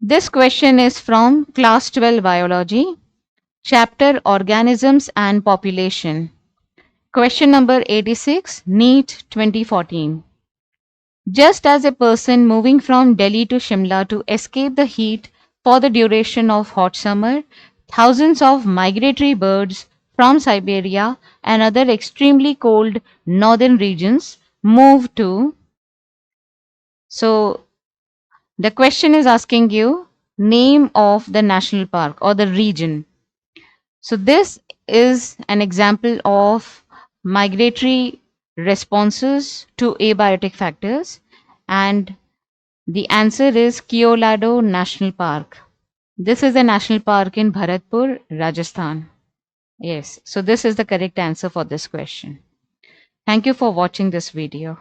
This question is from Class 12 Biology, Chapter Organisms and Population. Question number 86, NEET 2014. Just as a person moving from Delhi to Shimla to escape the heat for the duration of hot summer, thousands of migratory birds from Siberia and other extremely cold northern regions move to. So the question is asking you name of the national park or the region. So this is an example of migratory responses to abiotic factors, and the answer is Keolado National Park. This is a national park in Bharatpur, Rajasthan. Yes, so this is the correct answer for this question. Thank you for watching this video.